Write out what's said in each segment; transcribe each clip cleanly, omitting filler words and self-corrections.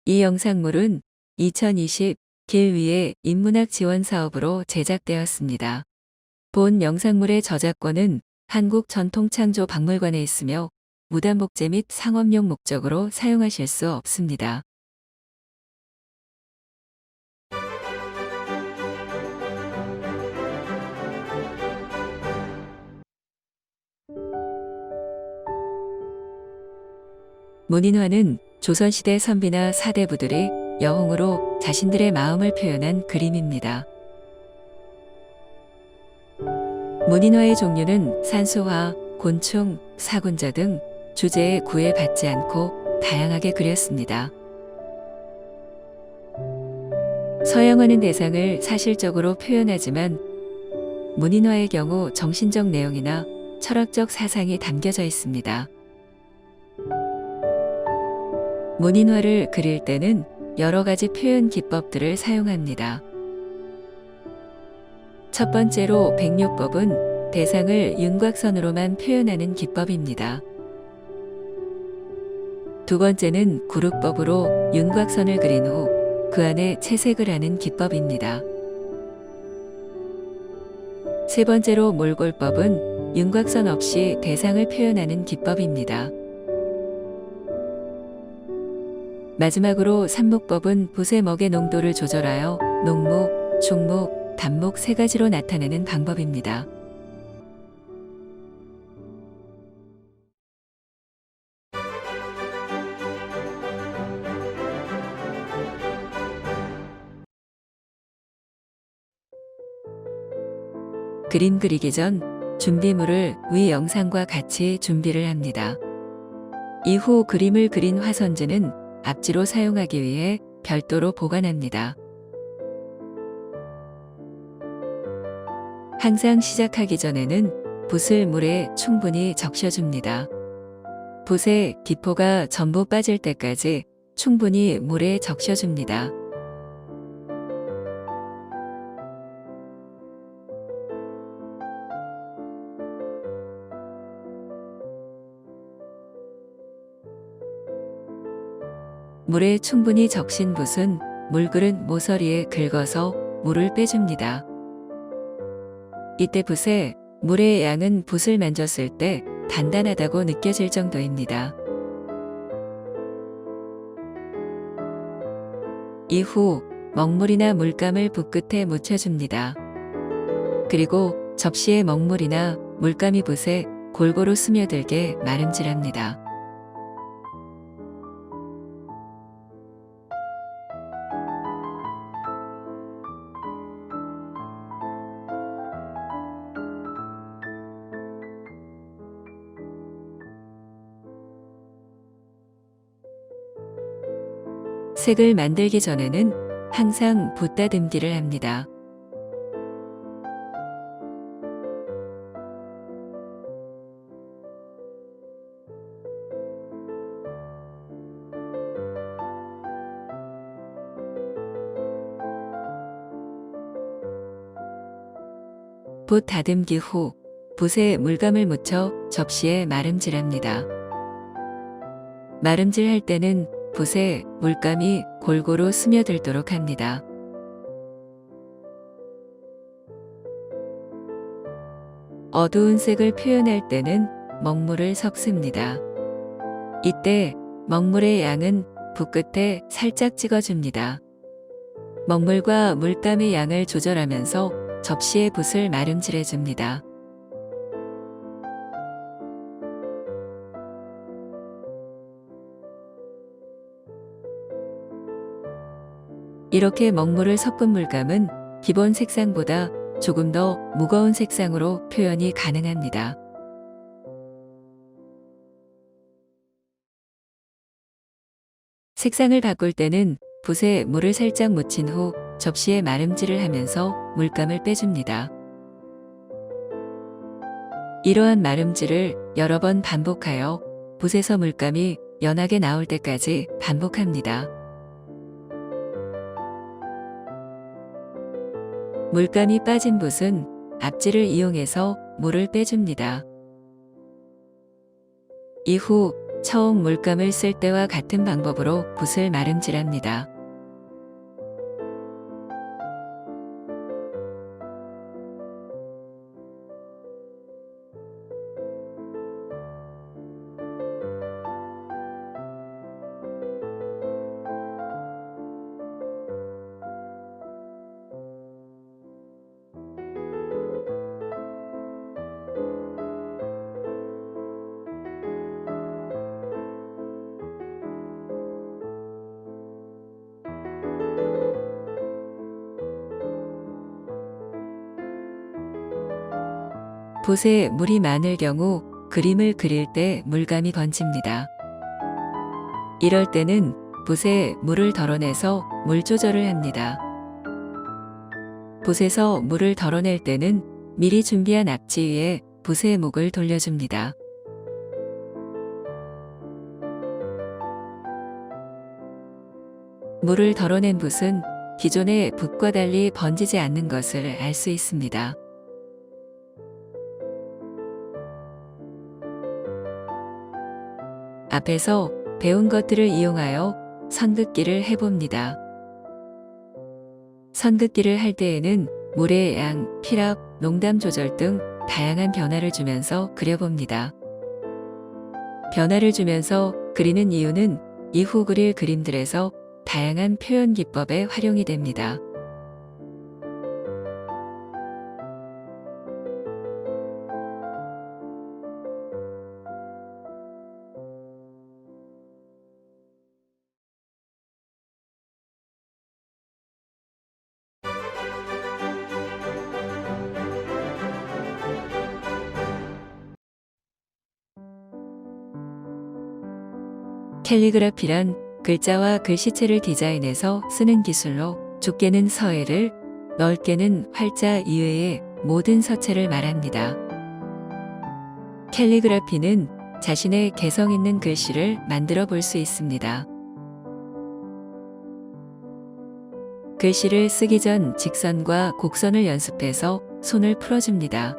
이 영상물은 2020 길 위의 인문학 지원 사업으로 제작되었습니다. 본 영상물의 저작권은 한국전통창조박물관에 있으며 무단복제 및 상업용 목적으로 사용하실 수 없습니다. 문인화는 조선시대 선비나 사대부들이 여홍으로 자신들의 마음을 표현한 그림입니다. 문인화의 종류는 산수화, 곤충, 사군자 등 주제에 구애받지 않고 다양하게 그렸습니다. 서양화는 대상을 사실적으로 표현하지만 문인화의 경우 정신적 내용이나 철학적 사상이 담겨져 있습니다. 문인화를 그릴 때는 여러 가지 표현 기법들을 사용합니다. 첫 번째로 백료법은 대상을 윤곽선으로만 표현하는 기법입니다. 두 번째는 구륵법으로 윤곽선을 그린 후 그 안에 채색을 하는 기법입니다. 세 번째로 몰골법은 윤곽선 없이 대상을 표현하는 기법입니다. 마지막으로 산목법은 붓의 먹의 농도를 조절하여 녹목, 중목, 단목 세 가지로 나타내는 방법입니다. 그림 그리기 전 준비물을 위 영상과 같이 준비를 합니다. 이후 그림을 그린 화선지는 앞지로 사용하기 위해 별도로 보관합니다. 항상 시작하기 전에는 붓을 물에 충분히 적셔줍니다. 붓의 기포가 전부 빠질 때까지 충분히 물에 적셔줍니다. 물에 충분히 적신 붓은 물그릇 모서리에 긁어서 물을 빼줍니다. 이때 붓의 물의 양은 붓을 만졌을 때 단단하다고 느껴질 정도입니다. 이후 먹물이나 물감을 붓 끝에 묻혀줍니다. 그리고 접시에 먹물이나 물감이 붓에 골고루 스며들게 마름질합니다. 색을 만들기 전에는 항상 붓 다듬기를 합니다. 붓 다듬기 후 붓에 물감을 묻혀 접시에 마름질합니다. 마름질할 때는 붓에 물감이 골고루 스며들도록 합니다. 어두운 색을 표현할 때는 먹물을 섞습니다. 이때 먹물의 양은 붓 끝에 살짝 찍어줍니다. 먹물과 물감의 양을 조절하면서 접시에 붓을 마름질해줍니다. 이렇게 먹물을 섞은 물감은 기본 색상보다 조금 더 무거운 색상으로 표현이 가능합니다. 색상을 바꿀 때는 붓에 물을 살짝 묻힌 후 접시에 마름질을 하면서 물감을 빼줍니다. 이러한 마름질을 여러 번 반복하여 붓에서 물감이 연하게 나올 때까지 반복합니다. 물감이 빠진 붓은 앞지를 이용해서 물을 빼줍니다. 이후 처음 물감을 쓸 때와 같은 방법으로 붓을 마름질합니다. 붓에 물이 많을 경우 그림을 그릴 때 물감이 번집니다. 이럴 때는 붓에 물을 덜어내서 물 조절을 합니다. 붓에서 물을 덜어낼 때는 미리 준비한 앞지 위에 붓의 목을 돌려줍니다. 물을 덜어낸 붓은 기존의 붓과 달리 번지지 않는 것을 알 수 있습니다. 앞에서 배운 것들을 이용하여 선긋기를 해봅니다. 선긋기를 할 때에는 물의 양, 필압, 농담 조절 등 다양한 변화를 주면서 그려봅니다. 변화를 주면서 그리는 이유는 이후 그릴 그림들에서 다양한 표현 기법에 활용이 됩니다. 캘리그라피란 글자와 글씨체를 디자인해서 쓰는 기술로 좁게는 서해를, 넓게는 활자 이외의 모든 서체를 말합니다. 캘리그라피는 자신의 개성 있는 글씨를 만들어 볼 수 있습니다. 글씨를 쓰기 전 직선과 곡선을 연습해서 손을 풀어줍니다.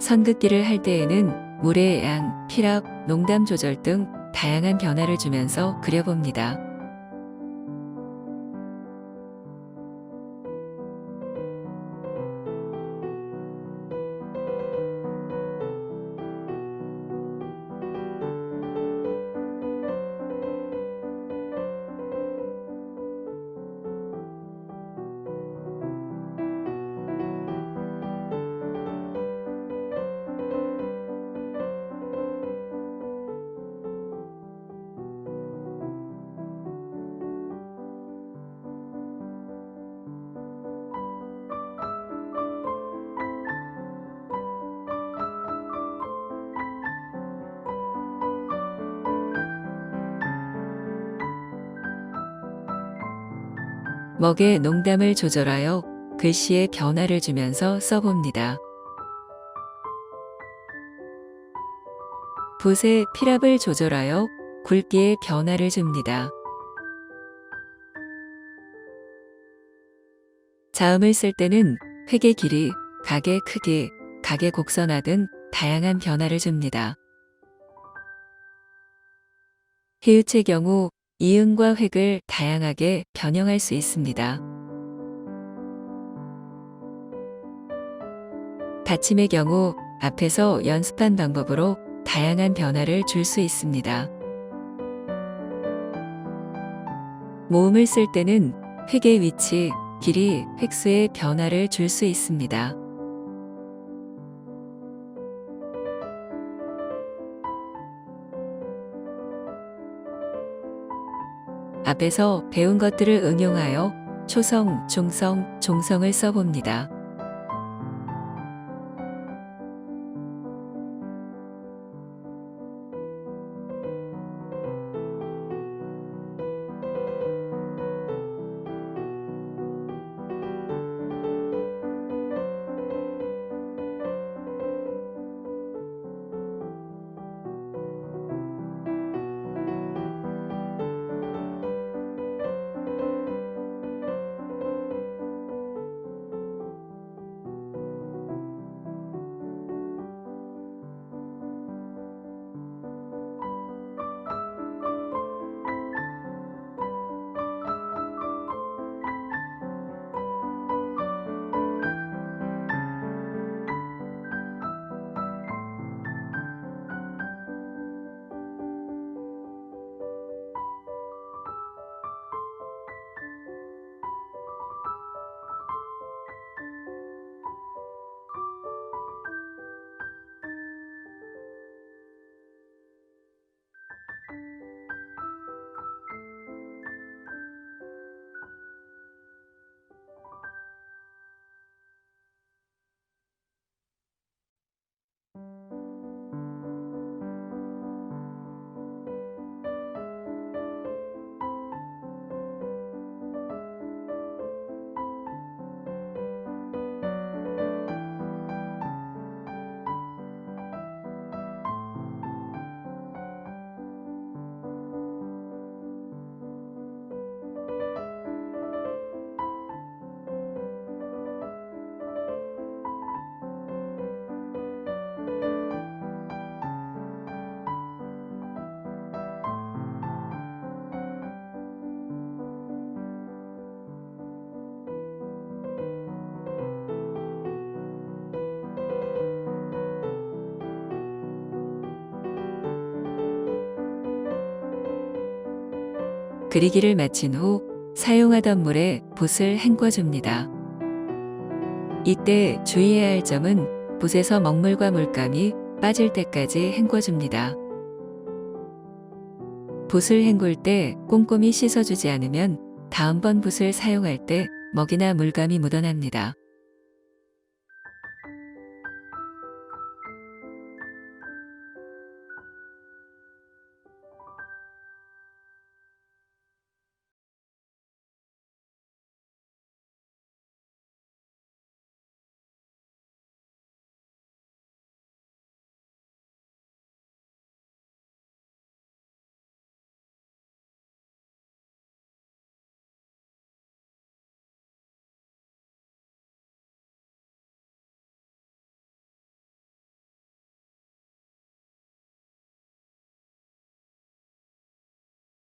선긋기를 할 때에는 물의 양, 필압, 농담 조절 등 다양한 변화를 주면서 그려봅니다. 먹의 농담을 조절하여 글씨에 변화를 주면서 써봅니다. 붓의 필압을 조절하여 굵기에 변화를 줍니다. 자음을 쓸 때는 획의 길이, 각의 크기, 각의 곡선화 등 다양한 변화를 줍니다. 히읗의 경우 이응과 획을 다양하게 변형할 수 있습니다. 받침의 경우 앞에서 연습한 방법으로 다양한 변화를 줄 수 있습니다. 모음을 쓸 때는 획의 위치, 길이, 획수의 변화를 줄 수 있습니다. 앞에서 배운 것들을 응용하여 초성, 중성, 종성을 써봅니다. 그리기를 마친 후 사용하던 물에 붓을 헹궈줍니다. 이때 주의해야 할 점은 붓에서 먹물과 물감이 빠질 때까지 헹궈줍니다. 붓을 헹굴 때 꼼꼼히 씻어주지 않으면 다음번 붓을 사용할 때 먹이나 물감이 묻어납니다.